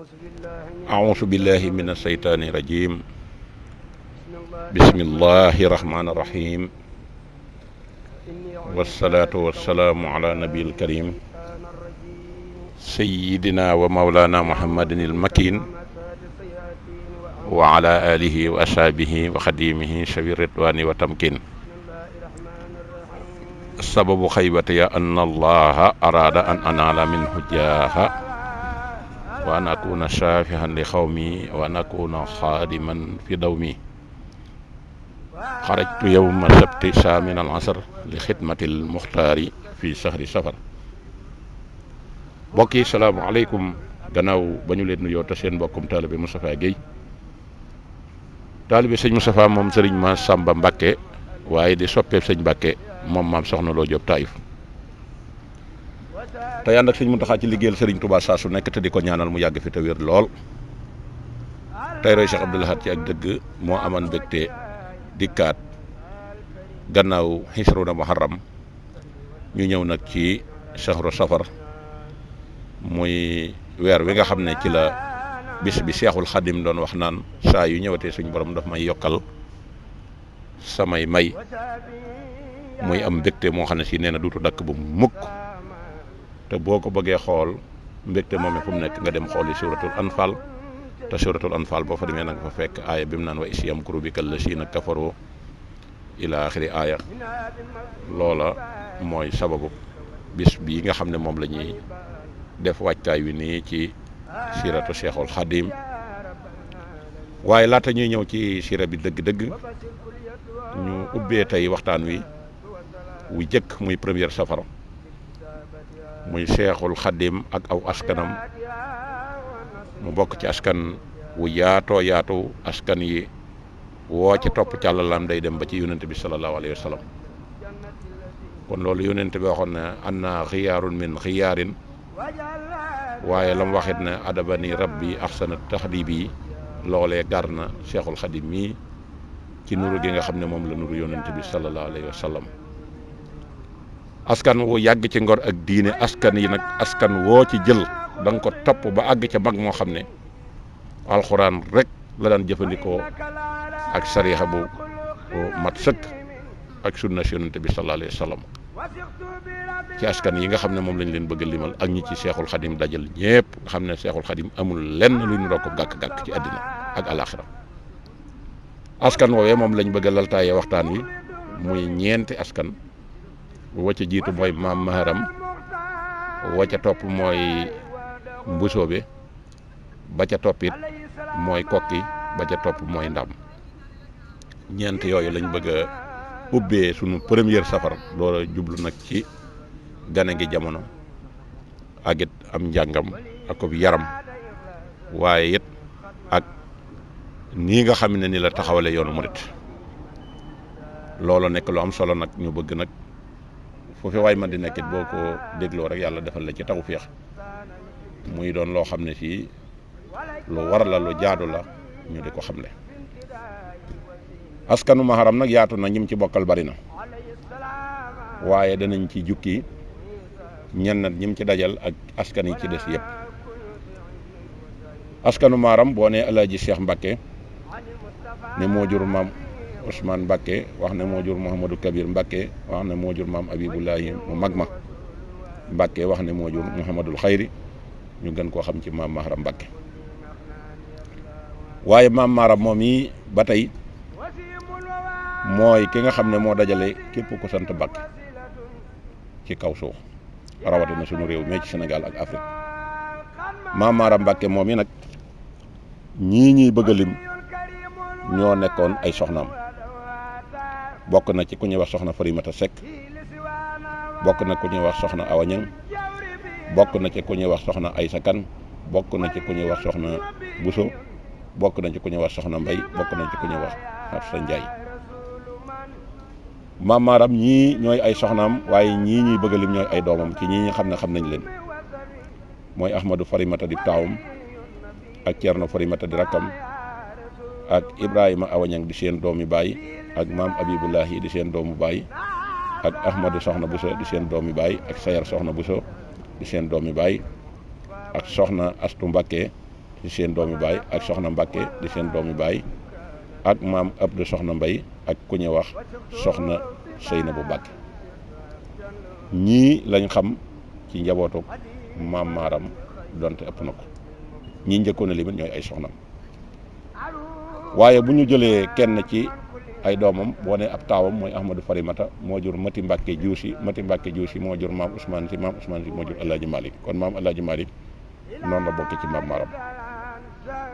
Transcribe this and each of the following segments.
أعوذ بالله من الشيطان الرجيم بسم الله الرحمن الرحيم والصلاة والسلام على نبي الكريم سيدنا ومولانا محمد المكين وعلى آله وأصحابه وخديمه شوي الرضوان وتمكين سبب خيبتي أن الله أراد أن أنال منه جاها وأن أكون شافعا لقومي وأن أكون خادما في دومي خرجت يوم السبت من العصر لخدمة المختار في شهر سفر bokki salaamaaleykum gannaaw ba ñu leen nuyoo te seen mbokkum taalibe Moustapha Guèye taalibe sëñ Moustapha moom sëriñ ma Samba Mbacke waaye di soppeeb sëñ Mbacke moom maam soxna Loo Jóob Taïf te ànd ak sëñ Muntaxa ci liggéeyal sëriñ Touba saa su nekk te di ko ñaanal mu yàgg fi te wér lool tey roy Cheikh Abdoul Ahad ci ak dëgg moo aman mbégte dikkaat gannaaw xisruna muharram ñu ñëw nag ci shahru safar muy weer wi nga xam ne ci la bis bi Seexul Xadim doon wax naan saa yu ñëwatee suñu borom daf may yokkal samay may muy am mbégte moo xam ne si nee na duutu dakk bu mukk te boo ko bëggee xool mbégte moom fu mu nekk nga dem xooli suratul anfal te suratul anfal boo fa demee na nga fa fekk aaya bi mu naan wa is yamkuru bika llaziina kafaru ila axiri aaya loola mooy sababu bis bii nga xam ne moom la ñuy def wàccaay wi nii ci siratu Cheikhul Xadim waaye laata ñuy ñëw ci sira bi dëgg-dëgg ñu ubbee tey waxtaan wi wu jëkk muy première safar muy Cheikhul Xadim ak aw askanam mu bokk ci askan wu yaatoo yaatu askan yi woo ci topp càllalam day dem ba ci yonent bi sallallahu alayhi wa sallam kon loolu yonent bi waxoon ne anna xiyaarun min xiyaarin waaye la mu waxit ne adabani rabbi ahsana taxdibi loolee gar na Cheikhul Xadim mii ci nuru gi nga xam ne moom la nuru yonent bi sallallahu alayhi wa sallam askan wu yàgg ci ngor ak diine askan yi nag askan woo ci jël da nga ko topp ba àgg ca mag moo xam ne alxuraan rek la daan jëfandikoo ak sariixa bu mat sëkk ak sunna si yonent bi sallallahu alayhi wa sallam ci askan yi nga xam ne moom lañ leen bëgg a limal ak ñi ci Cheikhul Xadim dajal ñépp nga xam ne Cheikhul Xadim amul lenn lu ñu rokk gàkk-gàkk ci àddina ak alaxira askan woowee moom lañ bëgg a laltaayee waxtaan wi muy ñeenti askan wa ca jiitu mooy maam Maharam wa ca topp mooy Mbusoobe ba ca toppit mooy Kokki ba ca topp mooy Ndam ñeent yooyu lañ bëgg a ubbee sunu première safar door a jublu nag ci gane gi jamono ak it am njàngam ak ko yaram waaye it ak nii nga xam ne ni la taxawale yoonu murit loolu nekk lu am solo nag ñu bëgg nag foofu waay man di nekkit boo ko dégloo rek yàlla defal la ci tawfeex muy doon loo xam ne fii lu war la lu jaadu la ñu di ko xamle askanu Maharam nag yaatu na ñim ci bokkal bari na waaye danañ ci jukki ñenn ñim ci dajal ak askan yi ci des yëpp askanu Maharam boo ne Alaaji Cheikh Mbacke ne moo jur maam Ousmane Mbacke wax ne moo jur Mouhamadou Kabir Mbacke wax ne moo jur maam Abibullahi mu mag ma Mbacke wax ne moo jur Mouhamadul Xayri ñu gën koo xam ci maam Maharam Mbacke waaye maam Maharam moom yi ba tey mooy ki nga xam ne moo dajale képp ku sant Mbacke ci kaw suuf rawatina sunu réew mi ci Sénégal ak Afrique maam Maharam Mbacke moom yi nag ñii ñuy bëgg a lim ñoo nekkoon ay soxnaam bokk na ci ku ñuy wax soxna Farimata Seck bokk na ku ñuy wax soxna Awa Ñang bokk na ci ku ñuy wax soxna Aysa Kan bokk na ci ku ñuy wax soxna Buso bokk na ci ku ñuy wax soxna Mbay bokk na ci ku ñuy wax Xafsa Njaay maam Maharam ñii ñooy ay soxnaam waaye ñii ñuy bëgg a lim ñooy ay doomam ci ñii ñi xam ne xam nañ leen mooy Ahmadou Farimata di taawam ak Ceerno Farimata di rakkam ak Ibrahima Awañang di seen doomi baay ak maam Abibullahi di seen doomu baay ak Ahmadou Soxna Buso di seen doomi baay ak Sayar Soxna Buso di seen doomi baay ak soxna Astu Mbàkke di seen doomi baay ak soxna Mbàkke di seen doomi baay ak maam Abdou soxna Mbay ak ku ñuy wax soxna Seynabu Mbàkke ñii lañ xam ci njabootu maam Maaram donte ëpp na ko ñii njëkkoon a limit ñooy ay soxnam waaye bu ñu jëlee kenn ci ay doomam boo ne ab taawam mooy Ahmadou Farimata moo jur Mati Mbàkke Juusi moo jur maam Ousmane Si moo jur Alaaji Malik kon maam Alaaji Malik noonu la bokk ci maam Maaram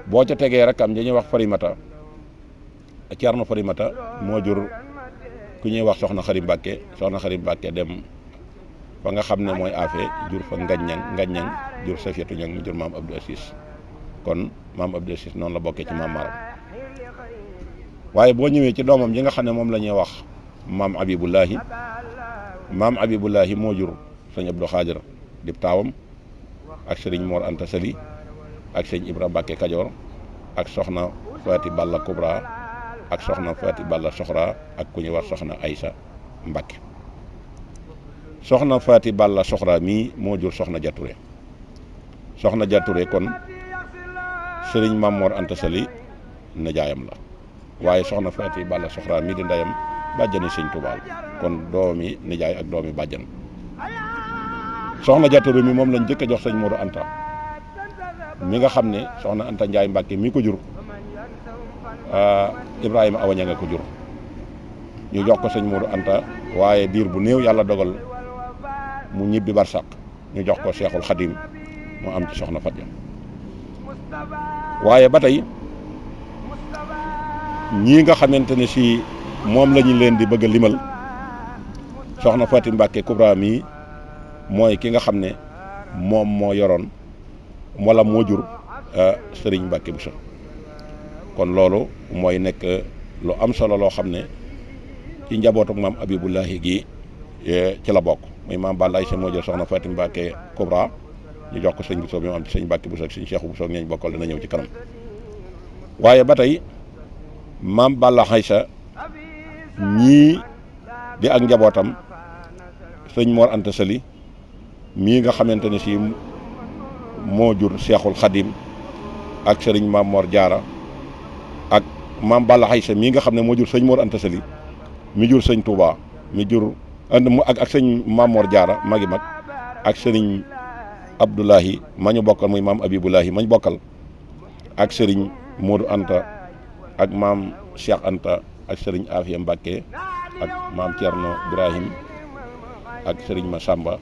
boo ca tegee rakam dañuy wax Farimata Ceerno Farimata moo jur ku ñuy wax soxna Xari Mbàkke dem fa nga xam ne mooy afe jur fa ngaññang jur Safiyatu Ñang mu jur maam Abdou Assis kon maam Abdou Assis noonu la bokkee ci maam Maaram waaye boo ñëwee ci doomam ji nga xam ne moom la ñuy wax maam Abibullahi moo jur sëñ Abdou Xaadir di taawam ak sëriñ Mor Anta Sali ak sëñ Ibra Mbàkke Kajoor ak soxna Faati Balla Kubra ak soxna Faati Balla Soxra ak ku ñuy wax soxna Aysa Mbàkke soxna Faati Balla Soxra mii moo jur soxna Jature kon sëriñ Maam Mor Anta Sali nijaayam la waaye soxna Faati Balla Soxra mii di ndeyam bàjjani sëñ Tuubaa kon doomi nijaay ak doomi bàjjan soxna Jature mi moom lañ njëkk a jox sëñ Modou Anta mi nga xam ne soxna Anta Njaay Mbàkke mi ko jur Ibrahima Awaña nga ko jur ñu jox ko sëñ Modou Anta waaye diir bu néew yàlla dogal mu ñibbi barsàq ñu jox ko Seexul Xadim mu am ci soxna Fatia waaye ba tey ñii nga xamante ne si moom la ñu leen di bëgg a limal soxna Faati Mbàkke Kubra mii mooy ki nga xam ne moom moo yoroon wala moo jur sëriñ Mbàkke Buso kon loolu mooy nekk lu am solo loo xam ne ci njabootu maam Abibullahi gi ci la bokk muy maam Balla Aysa moo jël soxna Faati Mbàkke Kubra ñu jox ko sëñ Buso bi mu am ci sëñ Mbàkke Buso ak sëñ Seexu Buso ñañ bokkal dina ñëw ci kanam waaye ba tey maam Balla Aysa ñii di ak njabootam sëñ Mor Anta Sali mii nga xamante ne si moo jur Seexul Xadim ak sëriñ Maam Mor Jaara ak maam Balla Aysa mii nga xam ne moo jur sëñ Mor Anta Sali mi jur sëñ Touba mi jur ak sëñ Maam Mor Jaara magi mag ak sëriñ Abdoulahi ma ñu bokkal muy maam Abibullahi ma ñu bokkal ak sëriñ Modou Anta ak maam Cheikh Anta ak sëriñ Afiya Mbàkke ak maam Thierno Ibrahim ak sëriñ Masamba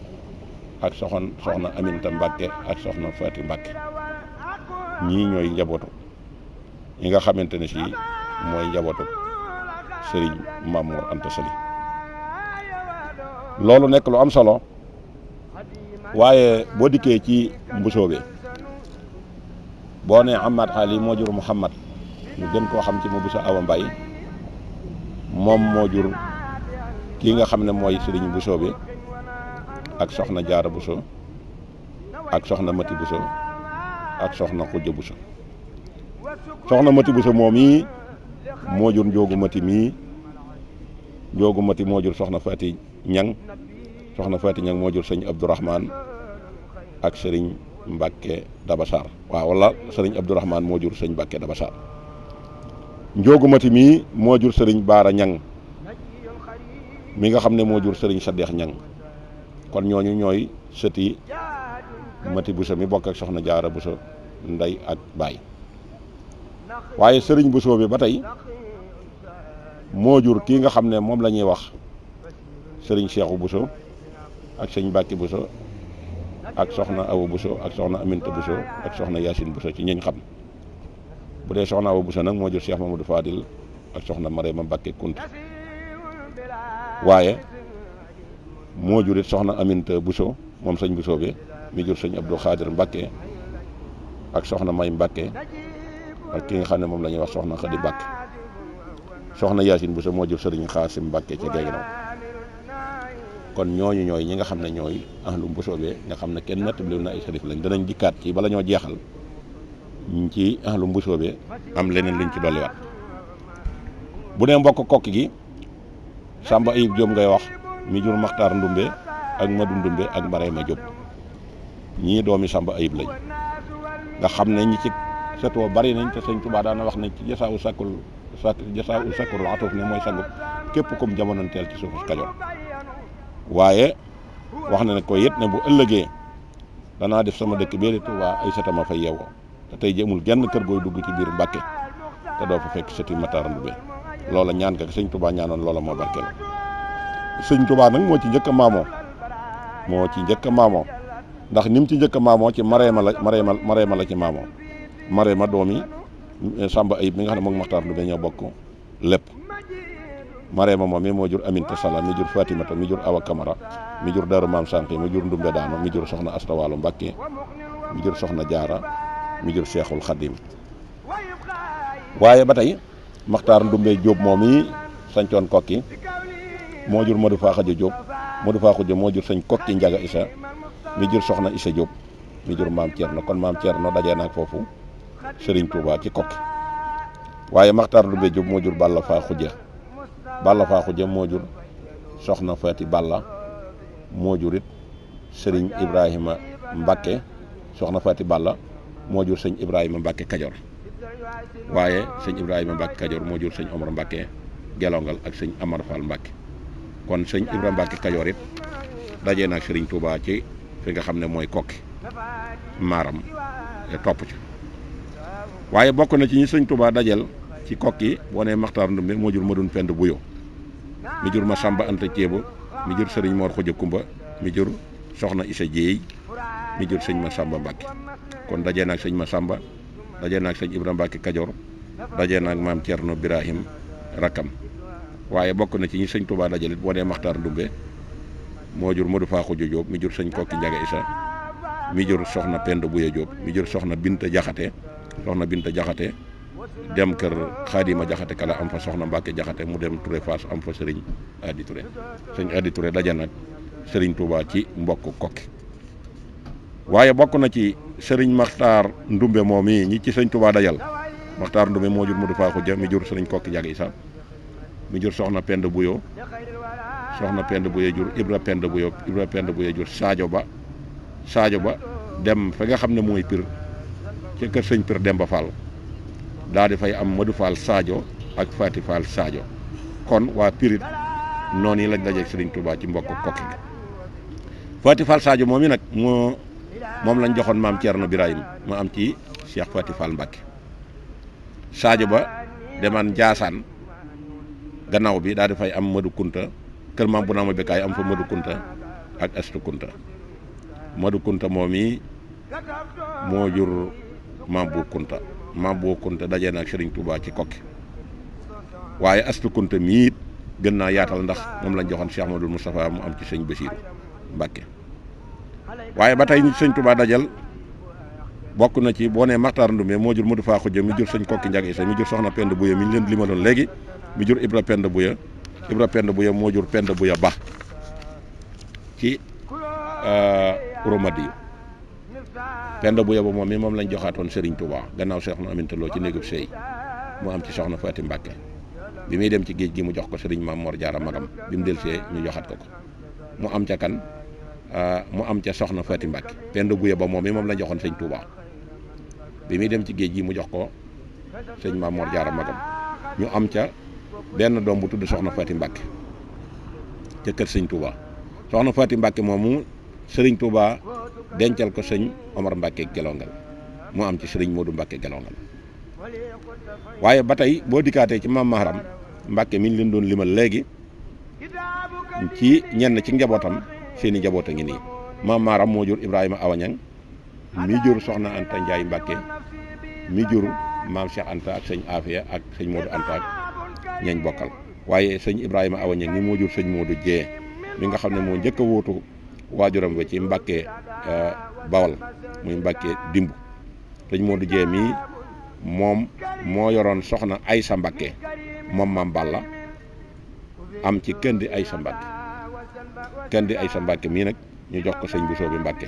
ak soxna Aminta Mbàkke ak soxna Faati Mbàkke ñii ñooy njabootu ñi nga xamante ne si mooy njabootu sëriñ Maam Mor Anta Sali loolu nekk lu am solo waaye boo dikkee ci mbusoobe boo ne Ahmad Ali moo jur Muhammad ñu gën koo xam ci mu Buso Awa Mbay moom moo jur kii nga xam ne mooy sëriñ Busoobe ak soxna Jaara Buso ak soxna Mati Buso ak soxna Xujja Buso soxna Mati Buso moom yi moo jur Njoogu Mati mii Njoogu Mati moo jur soxna Faati Ñang soxna Faati Ñang moo jur sëñ Abdourahman ak sëriñ Mbàkke Dabasaar waaw wala sëriñ Abdourahman moo jur sëñ Mbàkke Dabasaar Njoogu Mati mii moo jur sëriñ Baara Ñang mi nga xam ne moo jur sëriñ Sadeex Ñang kon ñooñu ñooy sëti Mati Buso mi bokk ak soxna Jaara Buso ndey ak baay waaye sëriñ Buso bi ba tey moo jur kii nga xam ne moom la ñuy wax sëriñ Seexu Buso ak sëñ Mbàkke Buso ak soxna Awa Buso ak soxna Aminta Buso ak soxna Yaasin Buso ci ñiñ xam bu dee soxna Awa Buso nag moo jur Cheikh Mamadou Fadil ak soxna Marema Mbàkke Kunt waaye moo jur it soxna Aminta Buso moom sëñ Buso bi mi jur sëñ Abdou Xaadir Mbàkke ak soxna May Mbàkke ak ki nga xam ne moom la ñuy wax soxna Xadi Mbàkke soxna Yaasin Buso moo jur sëriñ Xaasim Mbàkke ca Géeginaw kon ñooñu ñooy ñi nga xam ne ñooy ahlu Mbusoobe nga xam ne kenn nattable na ay sërif lañ danañ dikkaat ci bala ñoo jeexal ci ahlu Mbusoobe am leneen luñ ci dolliwaat bu dee mbokk kokki gi Samba Ayib Jóob ngay wax mi jur Maxtaar Ndumbe ak Madu Ndumbe ak Marema Jóob ñii doomi Samba Ayib lañ nga xam ne ñi ci setoo bari nañ te sëñ Tuubaa daana wax nañ ci jasaawu sakkurul atuuf ne mooy sangu képp kum jamonoonteel ci suufus Kajoor. waaye wax na ne ko yit ne bu ëllëgee danaa def sama dëkk bee di Tuubaa ay setama fay yeewoo te tey jëmul genn kër gooy dugg ci biir Mbàkke te doo fa fekk sëti Matar Ndumbe loola ñaan ka sëñ Tuubaa ñaanoon loola moo barkeel sëñ Tuubaa nag moo ci njëkk a maamoo ndax ni mu ci njëkk a maamoo ci Mareema la ci maamoo Mareema doomi Samba Ayib mi nga xam ne moom Matar Ndumbe ñoo bokk lépp Mareema moom mi moo jur Aminta Sala mi jur Fatimata mi jur Awa Kamara mi jur Daru Maam Sànqi mi jur Ndumbe Daano mi jur soxna Asta Waalo Mbàkke mi jur soxna Jaara mi jur Seexul Xadim waaye ba tey Matar Ndumbe Jóob moom mi sañcoon Kokki moo jur Modou Faa Xaja Jóob Modou Faa Xaja moo jur sëñ Kokki Njaga Isa mi jur soxna Isa Jóob mi jur maam Thierno kon maam Thierno dajee naag foofu Serigne Touba ci Kokki waaye Matar Ndumbe Jóob moo jur Balla Faa Xuja moo jur soxna Faati Balla moo jur it Serigne Ibrahima Mbacke soxna Faati Balla moo jur sëñ Ibrahima Mbacke Kajoor waaye sëñ Ibrahima Mbacke Kajoor moo jur sëñ Omar Mbacke Gelongal ak sëñ Amar Fall Mbacke kon sëñ Ibrahima Mbacke Kajoor it dajee naag Serigne Touba ci fi nga xam ne mooy Kokki maaram topp ci waaye bokk na ci ñi sëñ Touba dajel ci Kokki boo nee Matar Ndumbe moo jur Madoun Pend Buyo mi jur Masamba Anta Ceebo mi jur Serigne Mor Xuja Kumba mi jur soxna Isa Jéey mi jur sëñ Masamba Mbacke kon dajee naag sëñ Masamba dajee naag sëñ Ibrahima Mbacke Kajoor dajee naag maam Thierno Birahim rakkam waaye bokk na ci ñi sëñ Touba dajalit boo nee Matar Ndumbe moo jur Modou Faa Xuja Jóob mi jur sëñ Kokki Njaga Isa mi jur soxna Pend Buya Jóob mi jur soxna Binta Jaxate dem kër Xaadima Jaxate kala am fa soxna Mbacke Jaxate mu dem Touré Fass am fa Serigne Adi Touré sëñ Adi Touré daje nag Serigne Touba ci mbokk Kokki waaye bokk na ci Serigne Matar Ndumbe moom yi ñi ci sëñ Touba dajal Matar Ndumbe moo jur Modou Faa Xuja mi jur Serigne Kokki Njaga Isa mi jur soxna Pend Buyo jur Ibra Pend Buyo jur Sadio Ba dem fa nga xam ne mooy Pire ci kër sëñ Pire Demba Fall daal di fay am Madou Fall Sadio ak Fati Fall Sadio kon waa Pire noonu yi lañ dajeeg Serigne Touba ci mbokk Kokki gi Fati Fall Sadio moom yi nag moom lañ joxoon maam Thierno Birahim mu am ci Cheikh Fati Fall Mbacke Sadio Ba demaan Njaasaan gannaaw bi daal di fay am Madou Kunta kër maam bu naa ma bekkaay am fa Madou Kunta ak Astu Kunta Madou Kunta moom yi moo jur maam bu Kunta dajee na ak Serigne Touba ci Kokki waaye Astu Kunta mii it gën naa yaatal ndax moom lañ joxoon Cheikh Amadou Moustapha mu am ci sëñ Bassirou Mbacke waaye ba tey sëñ Touba dajal bokk na ci boo nee Matar Ndumbe moo jur Modou Faa Xuja mi jur sëñ Kokki Njaga Isa mi jur soxna Pend Buya mi ñu leen limaloon léegi mi jur Ibra Pend Buya moo jur Pend Buya Ba ci Uromadi Pend Buya Ba moom mi moom lañ joxaatoon Serigne Touba gannaaw soxna Aminta Lo ci néegub sëy mu am ci soxna Faati Mbacke bi muy dem ci géej gi mu jox ko Serigne Maam Mor Jaara magam bi mu delsee ñu joxaat ko mu am ca kan mu am ca soxna Faati Mbacke Pend Buya Ba moom mi moom lañ joxoon sëñ Touba bi muy dem ci géej gi mu jox ko sëñ Maam Mor Jaara magam ñu am ca benn doom bu tudd soxna Faati Mbacke ca kër sëñ Touba soxna Faati Mbacke moomu Serigne Touba dencal ko sëñ Omar Mbacke Gelongal mu am ci Serigne Modou Mbacke Gelongal waaye ba tey boo dikkaatee ci maam Maharam Mbacke mi ñu leen doon limal léegi ci ñenn ci njabootam seeni njaboot a ngi nii maam Maharam moo jur Ibrahima Awañang mi jur soxna Anta Ndiaye Mbacke mi jur maam Cheikh Anta ak sëñ Afia ak sëñ Modou Anta ak ñañ bokkal waaye sëñ Ibrahima Awañang ni moo jur sëñ Modou Jee mi nga xam ne moo njëkk a wóotu waajuram ba ci Mbacke Bawal muy Mbacke Dimbu sëñ Modou Jee mii moom moo yoroon soxna Aysa Mbacke moom maam Balla am ci Kandi Aysa Mbacke mii nag ñu jox ko sëñ Bousso bi Mbacke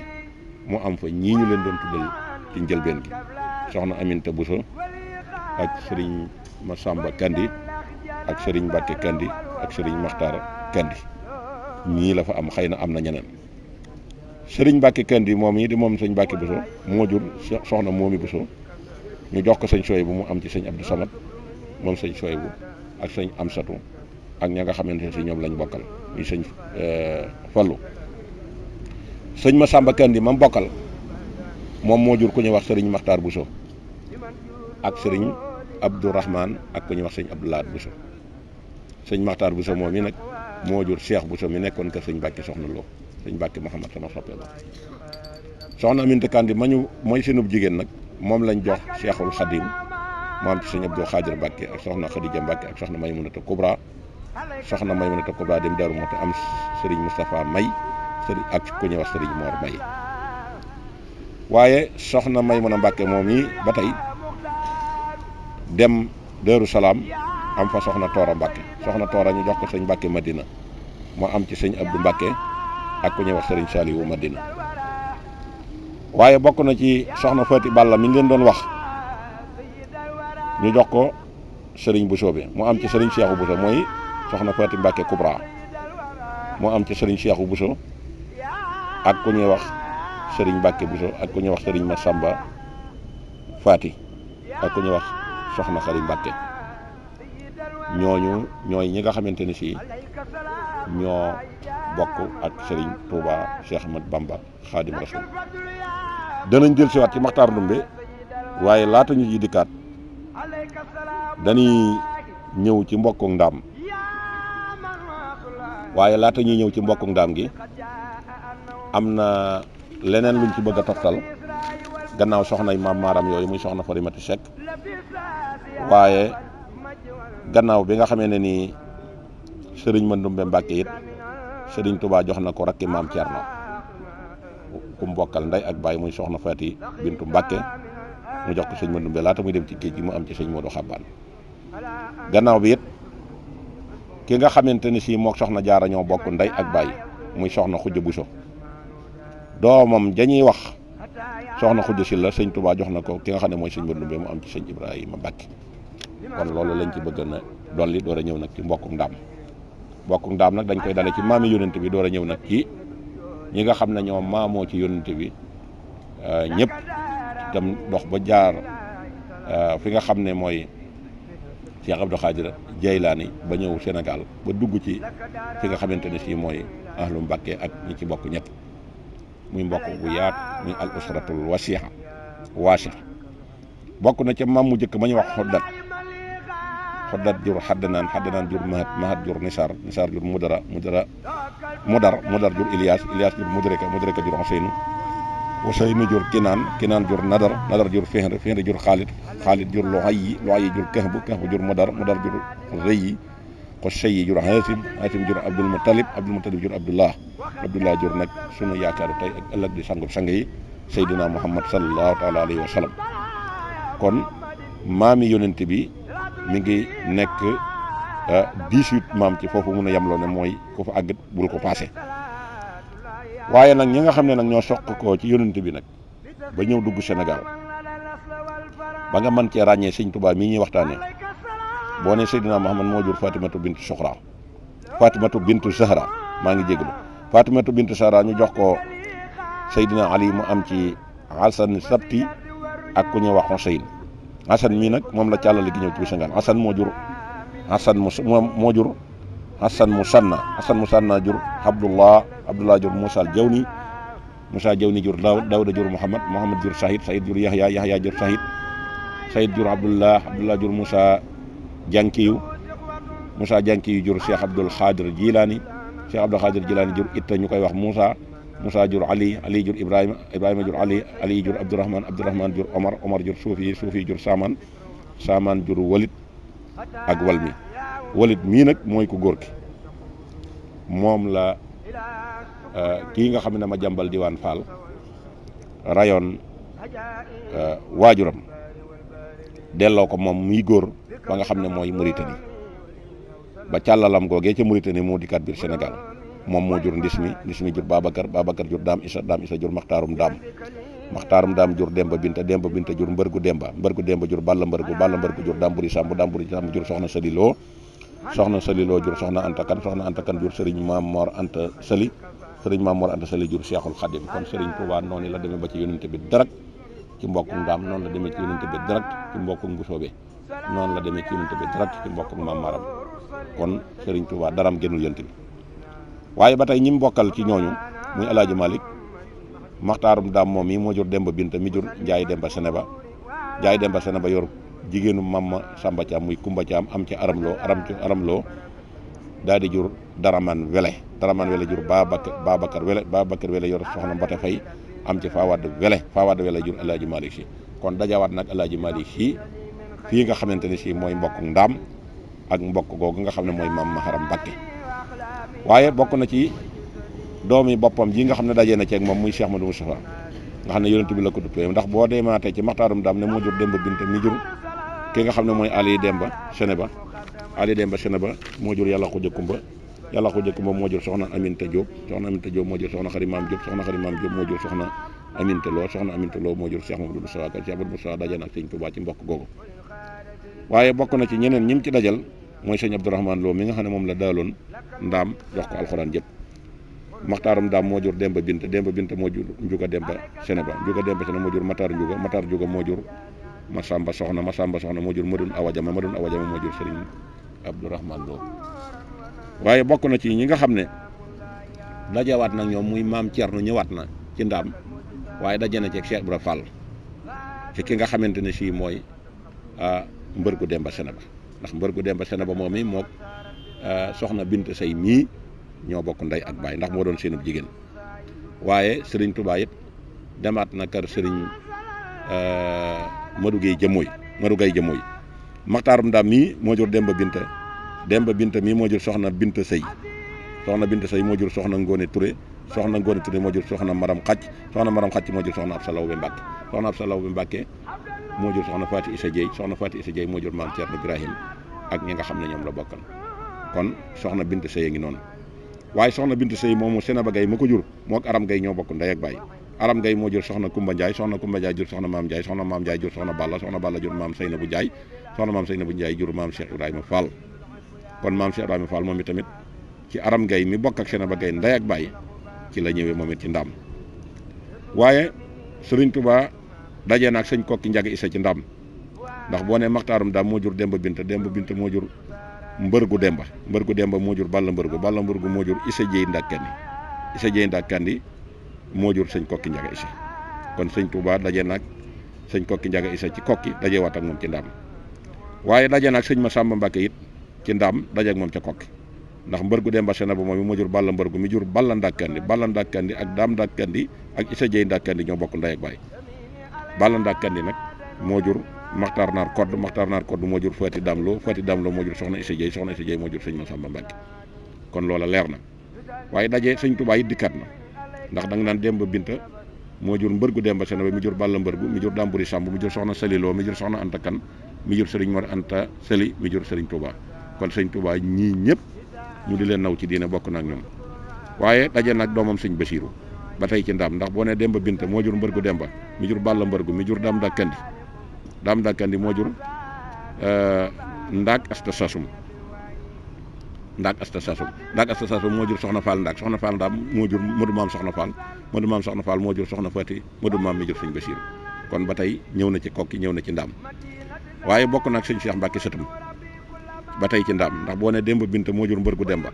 mu am fa ñii ñu leen doon tuddal ci njëlbeen gi soxna Aminta Bousso ak sëriñ Massamba Kandi ak sëriñ Mbacke Kandi ak sëriñ Maxtaar Kandi ñii la fa am xëy na am na ñeneen sëriñ Mbacke Kandi moom yi di moom sëñ Mbacke Bousso moo jur soxna Moomi Bousso ñu jox ko sëñ Souhaïbou mu am ci sëñ Abdou Samad moom sëñ Souhaïbou ak sëñ Amsatu ak ña nga xamante ne si ñoom lañ bokkal muy sëñ Fallu. sëñ Massamba Kandi mam bokkal moom moo jur ku ñuy wax sëriñ Makhtar Bousso ak sëriñ Abdourahman ak ku ñuy wax sëñ Abdoulaye Bousso. sëñ Makhtar Bousso moom mi nag moo jur Cheikh Bousso mi nekkoon kër sëñ Mbàkke soxna Lo sëñ Mbàkke Mouhamad sama soppe la. soxna Aminta Kandi mooy seenub jigéen nag moom lañ jox Cheikhul Khadim mu am ci sëñ Abdou Khadir Mbàkke ak soxna Khadija Mbàkke ak soxna Maymunata Kubra. soxna Maymunata Kubra dem Daaru Muxti am sëriñ Moustapha May sëriñ ak ku ñuy wax sëriñ Mor May. waaye soxna Maymuna Mbàkke moom yi ba tey dem Daaru Salaam am fa soxna Toora Mbàkke soxna Toora ñu jox ko sëñ Mbàkke Madina moo am ci sëñ Abdou Mbàkke ak ku ñuy wax sëriñ Saliou Madina. waaye bokk na ci soxna Fati Balla mi ngi leen doon wax ñu jox ko sëriñ Bousso bi mu am ci sëriñ Cheikhou Bousso mooy soxna Fati Mbàkke Kubra moo am ci sëriñ Cheikhou Bousso ak ku ñuy wax sëriñ Mbàkke Bousso ak ku ñuy wax sëriñ Massamba Fati ak ku ñuy wax soxna Xari Mbàkke. ñooñu ñooy ñi nga xamante ni si ñoo bokk ak Serigne Touba Cheikh Ahmad Bamba Khadim Rasoul. danañ jël siwaat ci Maxtaar Ndumbe waaye laata ñu ji dikkaat dañuy ñëw ci mbokkuk ndaam waaye laata ñuy ñëw ci mbokkuk ndaam gi am na leneen luñ ci bëgg a toftal gannaaw soxnay maam maaram yooyu muy soxna Farimatu Seck waaye gannaaw bi nga xamee ne nii sëriñ Mandumbe Mbàkke it sëriñ Touba jox na ko rakki maam Thierno ku mbokkal ndey ak baay muy soxna Faati Bintu Mbàkke mu jox ko sëñ Mandumbe laata muy dem ci géej gi mu am ci sëñ Modou Xabbaan. gannaaw bi it ki nga xamante ni si mook soxna Jaara ñoo bokk ndey ak baay muy soxna Xujja Buso doomam dañuy wax soxna Xujja si la sëñ Touba jox na ko ki nga xam ne mooy sëñ Mandumbe mu am ci sëñ Ibrahima Mbàkke. kon loolu lañ ci bëgg na dolli door a ñëw nag ci mbokku ndaam nag dañ koy dale ci maami yónnent bi door a ñëw nag ci ñi nga xam ne ñoo maamoo ci yónnent bi ñëpp itam dox ba jaar fi nga xam ne mooy Cheikh Abdou Khadir Jeylaani ba ñëw Sénégal ba dugg ci fi nga xamante ne si mooy ahlu Mbàkke ak ñi ci bokk ñëpp muy mbokk bu yaat muy al usratul waasi'a bokk na ca maam mu njëkk ma ñu wax xoddat jur xaddanaan jur mahat jur nisaar jur mudar jur Ilias jur mudrika jur Useynu jur kinaan jur nadar jur Fihr jur xaalid jur Luayyi jur Kahb jur mudar jur Rëyi Xusey jur Haasim jur Abdul Muttalib jur Abdullah jur nag sunu yaakaaru tey ak ëllëg di sangub sang yi Seydina Muhammad sallallahu taala alayhi wa sallam. kon maami yonent bi mi ngi nekk 18 maam ci foofu mun a yemloo ne mooy ku fa àggat bul ko paase. waaye nag ñi nga xam ne nag ñoo soq ko ci yonent bi nag ba ñëw dugg Sénégal ba nga mën cee ràññee sëñ Tuubaa mii ñuy waxtaanee boo ne Seydina Muhammad moo jur Fatimatu bintu Zahra maa ngi jégalu Fatimatu bintu Zahra ñu jox ko Seydina Ali mu am ci Hasan Sabti ak ku ñuy wax Huseyn Hasan mii nag moom la càllale gi ñëw ci bisangaan Hasan moo jur Hasan Musanna jur Abdullah jur Musa Jawni jur Dawda jur Muhammad jur Sahid jur Yahya jur Sahid jur Abdullah jur Musa Jankiyu jur Cheikh Abdul Khadir Jilani jur Itta ñu koy wax Musa jur Ali jur Ibrahima jur Ali jur Abdurahman jur Omar jur Suufi jur Saman jur Walid ak Walid mii nag mooy ku góor ki moom la kii nga xam ne ma jàmbal diwaan Fall rayoon waajuram delloo ko moom muy góor ba nga xam ne mooy Mauritanie ba càllalam googee ca Mauritanie moo dikkaat biir Sénégal moom moo jur ndis mi jur Babacar jur Daam Isa jur Maxtaarum Daam jur Demba Binta jur Mbërgu Demba jur Balla Mbërgu jur Damburi Samb jur Soxna Saliloo jur Soxna Anta Kan jur Sëriñ Maam Mor Anta Sali jur Seexul Xadim kon Sëriñ Tuubaa noonu la demee ba ci yonent bi dara ci mbokkum ndaam noonu la demee ci yonent bi direct ci mbokkum bu soobee noonu la demee ci yonent bi direct ci mbokkum maam maram kon Serigne Touba daram gënul yonent bi waaye ba tey ñi mu bokkal ci ñooñu muy El Hadj Malick maxtaarum daam moom mi moo jur Demba Binta mi jur Njaay Demba Seneba Njaay Demba Seneba yor jigéenu Mama Samba Thiam muy Kumba Thiam am ci aram loo daal di jur Daraman Wele jur Babacar Wele yor soxna Mbate Fay am ci Fawad Wele jur El Hadj Malick si kon dajawaat nag El Hadj Malick si fii nga xamante ne si mooy mbokk ndaam ak mbokk googu nga xam ne mooy maam Maharam Mbakke waaye bokk na ci doomi boppam ji nga xam ne dajee na ceeg moom muy Cheikh Madou Moustapha nga xam ne yonent bi la ko duppee ndax boo demaatee ci maxtaarum daam ne moo jur Demba Binta mi jur ki nga xam ne mooy Ali Demba Seneba moo jur yàlla ko jëkkumba moo jur soxna Aminta Diop moo jur soxna Xari Maam Diop moo jur soxna Aminta Lo moo jur Cheikh Madou Moustapha kan Cheikh Madou Moustapha dajee na ak sëñ Touba ci mbokk googu waaye bokk na ci ñeneen ñim ci dajal mooy sëñ Abdourahmane Lo mi nga xam ne moom la daaloon ndaam jox ko alxuraan jëpp maxtaaram daam moo jur Demba Binta moo jur Njuga Demba Seneba moo jur Matar Njuga moo jur Masamba Soxna moo jur Madoun Awa Jama moo jur Serigne Abdourahmane Lo waaye bokk na ci ñi nga xam ne dajewaat nag ñoom muy maam Thierno ñëwaat na ci ndaam waaye daje na ci Cheikh Ibra Fall ci ki nga xamante ne sii mooy mbërgu Demba Seneba ndax mbërgu Demba Seneba moom mi mook soxna Bint Sey mii ñoo bokk ndey ak baay ndax moo doon seenub jigéen waaye Serigne Touba it demaat na kër Serigne Madou Gueye Jëmooy maxtaarum ndaam mii moo jur Demba Binta mii moo jur soxna Bint Sey moo jur soxna Ngone Touré moo jur soxna Maram Xacc moo jur soxna Absa Lawbe Mbàkke moo jur soxna Faati Issa Dieye moo jur maam Thierno Ibrahim ak ñi nga xam ne ñoom la bokkal kon soxna Bint Sey a ngi noonu waaye soxna Bint Sey moomu Seneba Gaye ma ko jur moo ak Aram Gaye ñoo bokk ndey ak baay Aram Gaye moo jur soxna Kumba Ndiaye jur soxna Maam Ndiaye jur soxna Balla jur maam Seynabu Ndiaye jur maam Cheikh Ibrahima Fall kon maam Cheikh Ibrahima Fall moom itamit ci Aram Gaye mi bokk ak Seneba Gaye ndey ak baay ci la ñëwee moom it ci ndaam waaye Serigne Touba dajee naag sëñ Kokki Njaga Issa ci ndaam ndax boo nee maxtaarum daam moo jur Demba Binta moo jur mbërgu Demba moo jur Balla mbërgu moo jur Issa Dieye Ndakandi moo jur sëñ Kokki Njaga Issa kon sëñ Touba daje nag sëñ Kokki Njaga Issa ci Kokki daje waat ak moom ci ndaam waaye daje nag sëñ Massamba Mbacke it ci ndaam daje ak moom ca Kokki ndax mbërgu Demba Seneba moom moo jur Balla mbërgu mi jur Balla Ndakandi ak Daam Ndakandi ak Issa Dieye Ndakandi ñoo bokk ndey ak baay Balla Ndakandi nag moo jur Maxtaar Naar Kodd moo jur Fati Damlo moo jur soxna Issa Dieye moo jur sëñ Massamba Mbacke kon loola leer na waaye daje sëñ Touba it dikkat na ndax da nga naan Demba Binta moo jur mbërgu Demba Seneba mi jur Balla mbërgu mi jur Damburi Samb mi jur soxna Saliloo mi jur soxna Anta Kan mi jur Serigne Mor Anta Sali mi jur Serigne Touba kon sëñ Touba ñii ñëpp ñu di leen naw ci diine bokk na ak ñoom waaye daje nag doomam sëñ Basiiru ba tey ci ndaam ndax boo nee Demba Binta moo jur mbërgu Demba mi jur Balla mbërgu mi jur Daam Dakandi moo jur Ndaak Asta Sasum moo jur Soxna Fall Ndaak moo jur Modou Maam Soxna Fall moo jur Soxna Fati Modou Maam mi jur sëñ Basiiru kon ba tey ñëw na ci Kokki ñëw na ci ndaam waaye bokk na ak sëñ Cheikh Mbacke sëtam ba tey ci ndaam ndax boo ne Demba Binta moo jur mbërgu Demba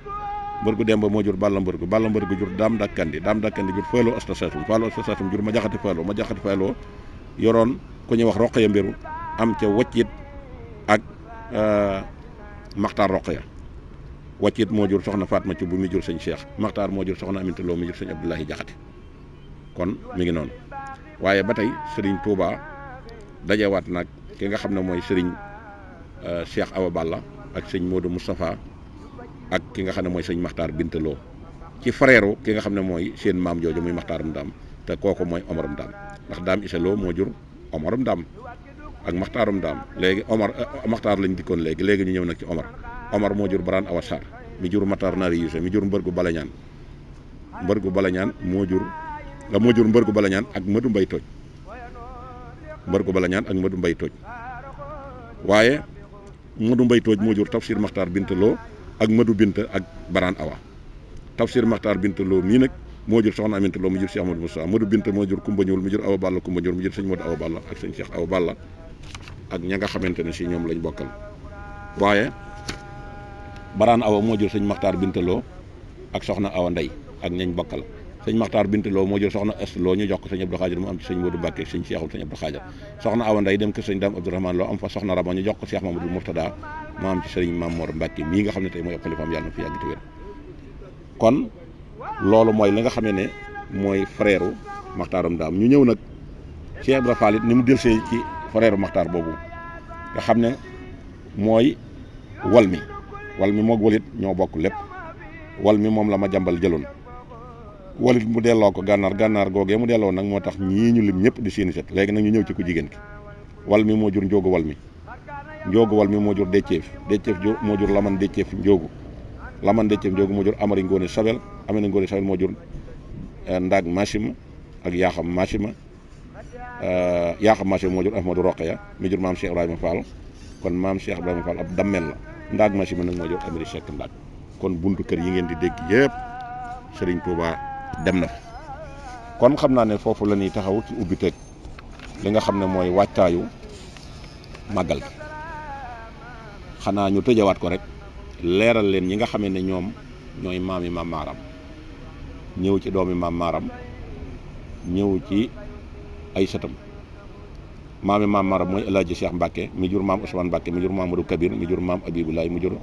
moo jur Balla mbërgu jur Daam Dakandi jur Fallou Asta Sasum jur ma jaxati Fallou yoroon ku ñuy wax Roqaya Mbiru am ca Waccit ak Maxtaar Roqaya Waccit moo jur soxna Fatma ci bu mi jur sëñ Cheikh Maxtaar moo jur soxna Aminta Lo mi jur sëñ Abdoulahi Jaxate kon mi ngi noonu waaye ba tey Serigne Touba dajewaat nag ki nga xam ne mooy Serigne Cheikh Awa Balla ak sëñ Modou Moustapha ak ki nga xam ne mooy sëñ Maxtaar Binta Lo ci frère ki nga xam ne mooy seen maam jooju muy Maxtaarum Ndaam te kooku mooy Omarum Ndaam ndax Daam Issa Lo moo jur Omarum Ndaam ak Maxtaarum Ndaam léegi Maxtaar lañ dikkoon léegi ñu ñëw nag ci Omar moo jur Baraan Awa Sarr mi jur Matar Naari Yuuse mi jur mbërgu Balañaan moo jur mbërgu Balañaan ak Madu Mbay Tooj waaye Madu Mbay Tooj moo jur Tafsir Maxtaar Binta Lo ak Madu Binta ak Baraan Awa Tafsir Maxtaar Binta Lo mii nag moo jur soxna Aminta Lo mu jur Cheikh Amadou Moussa Modou Binta moo jur Kumba Ñuul mu jur Awa Balla Kumba Ñuul mu jur sëñ Modou Awa Balla ak sëñ Cheikh Awa Balla ak ña nga xamante ne si ñoom lañ bokkal waaye Baraan Awa moo jur sëñ Maxtaar Binta Lo ak soxna Awa Ndey ak ñañ bokkal sëñ Maxtaar Binta Lo moo jur soxna Est Lo ñu jox ko sëñ Abdou Khadir mu am ci sëñ Modou Mbacke sëñ Cheikhul sëñ Abdou Khadir soxna Awa Ndey dem ko sëñ Dame Abdourahmane Lo am fa soxna Rama ñu jox ko Cheikh Mamadou Mourtada mu am ci sëriñ Mame Mor Mbacke mii nga xam ne tey mooy xalifaam yàlla na fi yàgg te wér kon loolu mooy li nga xamee ne mooy frère Maxtaaram Daam ñu ñëw nag Cheikh Ibra Fall it ni mu delsee ci frère Maxtaar boobu nga xam ne mooy wal mi moog walit ñoo bokk lépp wal mi moom la ma jàmbal jëloon walit mu delloo ko gànnaar googee mu delloo nag moo tax ñii ñu lim ñëpp di seeni set léegi nag ñu ñëw ci ku jigéen ki wal mi moo jur njóogu wal mi moo jur décceef moo jur laman décceef njóogu moo jur amari ngoone sabel moo jur ndaag machima ak yaaxam machima moo jur ahmadou roqaya mi jur maam Cheikh Ibrahima Fall kon maam Cheikh Ibrahima Fall ab dammel la ndaag machima nag moo jur amari Seck ndaag kon buntu kër yi ngeen di dégg yëpp Serigne Touba dem na fa kon xam naa ne foofu la ñuy taxaw ci ubbi teg li nga xam ne mooy wàccaayu màggal gi xanaa ñu tëjawaat ko rek leeral leen ñi nga xamee ne ñoom ñooy maami maam maaram ñëw ci doomi maam maaram ñëw ci ay sëtam maami maam maaram mooy El Hadji Cheikh Mbacke mi jur maam Ousmane Mbacke mi jur Mamadou Kabir mi jur maam Abibulaay mi jur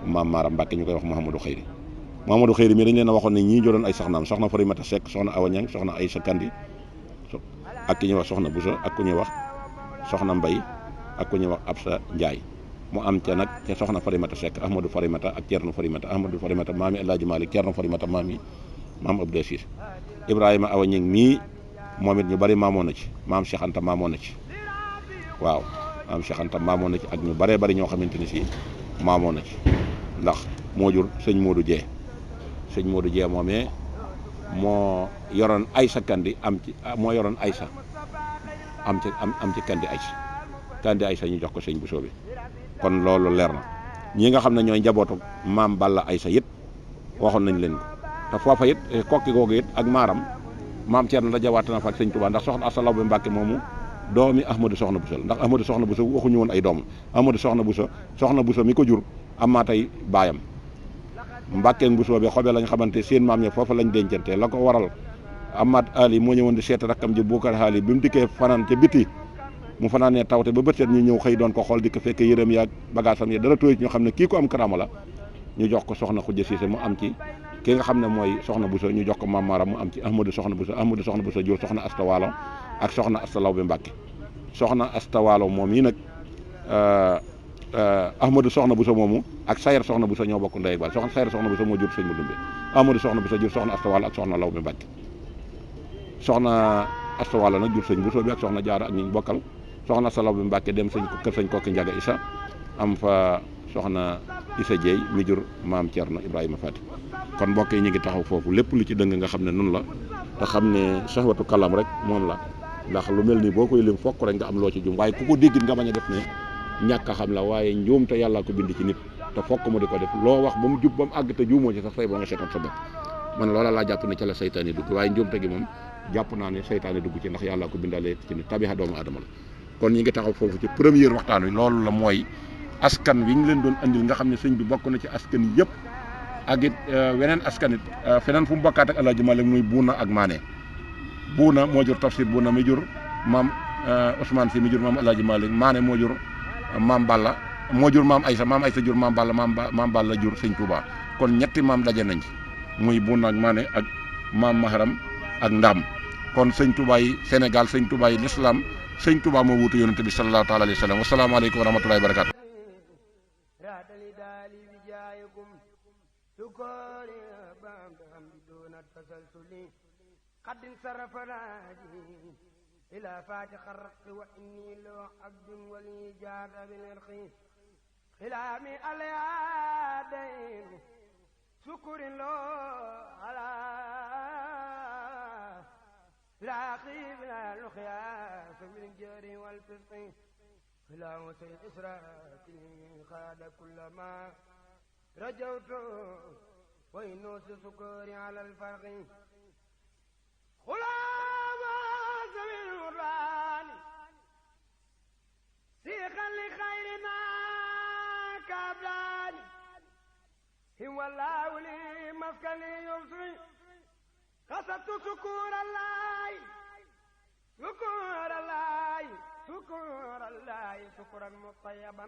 maam maaram Mbacke ñu koy wax Mouhamadou Xeyri mi dañ leen a waxoon ne ñii joroon ay soxnaam soxna Farimata Seck soxna Awa Ñang soxna Aysa Kandi ak ki ñuy wax soxna Bousso ak ku ñuy wax soxna Mbay ak ku ñuy wax Absa Njaay mu am ca nag ca soxna Farimata Seck Ahmadou Farimata ak Ceerno Farimata Ahmadou Farimata maami El Hadji Malick Ceerno Farimata maami maam Abdou Aziz Ibrahima Awa Ñang mii moom it ñu bari maamoon na ci maam Cheikh Anta maamoon na ci waaw maam Cheikh Anta maamoon na ci ak ñu baree bari ñoo xamante ni si maamoon na ci ndax moo jur sëñ Modou Dieng moomee moo yoroon Aysa Kandi moo yoroon Aysa am ci Kandi Aysa ñu jox ko sëñ Bousso bi kon loolu leer na ñi nga xam ne ñooy njabootu maam Balla Aysa it waxoon nañ leen ko te foofa it kokki googu it ak maaram maam Thierno la jawaat na fa ak sëñ Touba ndax soxna Asta Lawbe Mbàkke moomu doomi Ahmadou Soxna Bousso ndax Ahmadou Soxna Bousso waxuñu woon ay doom Ahmadou Soxna Bousso mi ko jur amaa tey baayam Mbàkke Bousso bi xobe lañ xamante seen maam ya foofa lañ dencante la ko waral Amath Ali moo ñëwoon di seet rakkam ji Boucar Ali bi mu dikkee fanaan ca biti mu fanaanee tawte ba bët set ñu ñëw xëy doon ko xool di ko fekk yërëm yaag bagaasam ya dara tooy ñu xam ne kii ko am karaama la ñu jox ko soxna Xujja Siise mu am ci ki nga xam ne mooy soxna Bousso ñu jox ko Maam Maaram mu am ci Ahmadou Soxna Bousso jur soxna Asta Waalo ak soxna Asta Lawbe Mbàkke soxna Asta Waalo moom yi nag Ahmadou Soxna Bousso moomu ak Sayer Soxna Bousso ñoo bokk ndey ak baay soxna Sayer Soxna Bousso moo jur sëñ Madumbe Ahmadou Soxna Bousso jur soxna Asta Waalo ak soxna Lawbe Mbàkke soxna Asta Waalo nag jur sëñ Bousso bi ak soxna Jaara ak ñi ñu bokkal soxna Asta Lawbe Mbàkke dem kër sëñ Kokki Njaga Isa am fa soxna Isa Jeey mi jur maam Thierno Ibrahima Fati kon mbokk yi ñu ngi taxaw foofu lépp lu ci dëng nga xam ne nun la te xam ne sahwatu kalam rek moom la ndax lu mel ni boo koy lim fokk rek nga am loo ci jum waaye ku ko déggit nga bañ a def ne ñàkk a xam la waaye njuum te yàlla ko bind ci nit te fokk mu di ko def loo wax ba mu jub ba mu àgg te juumoo ci sax say boo nga seetal sa bopp man loola laa jàpp ne ca la saytaane dugg waaye njuumte gi moom jàpp naa ne saytaane dugg ci ndax yàlla ko bindalee ci nit tabixa doomu aadama la kon ñi ngi taxaw foofu ci première waxtaan wi loolu la mooy askan wi ñu leen doon andil nga xam ne sëñ bi bokk na ci askan yëpp ak it weneen askan it feneen fu mu bokkaat ak Alaaji Malik muy Buuna ak Maane Buuna moo jur Tafsir Buuna mi jur maam Ousmane Si mi jur maam Alaaji Malik Maane moo jur maam Balla moo jur maam Aysa jur maam Balla maam Balla jur sëñ Touba kon ñetti maam daje nañ ci muy Buuna ak Maane ak maam Maharam ak Ndaam kon sëñ Touba yi Sénégal sëñ Touba yi l'islam sëñ Touba moo wuutu yonente bi sallallahu taala alayhi wa sallam wasalaamaaleykum wa rahmatullahi wa barakatu قد انصرف راجي إلى فاتح الرق وإني له عبد ولي جاد بالعرق خلامي اليادين شكر له على لاقي من الخياس بالجر والفسق خلامة الإسراء خاد كل ما رجوت وإنوس سكوري على الفرق سوي الغربان سيخا لخير ما كابلاني هو الله لي مسكني يسري قصدت شكور الله شكور الله شكور الله شكرا مطيبا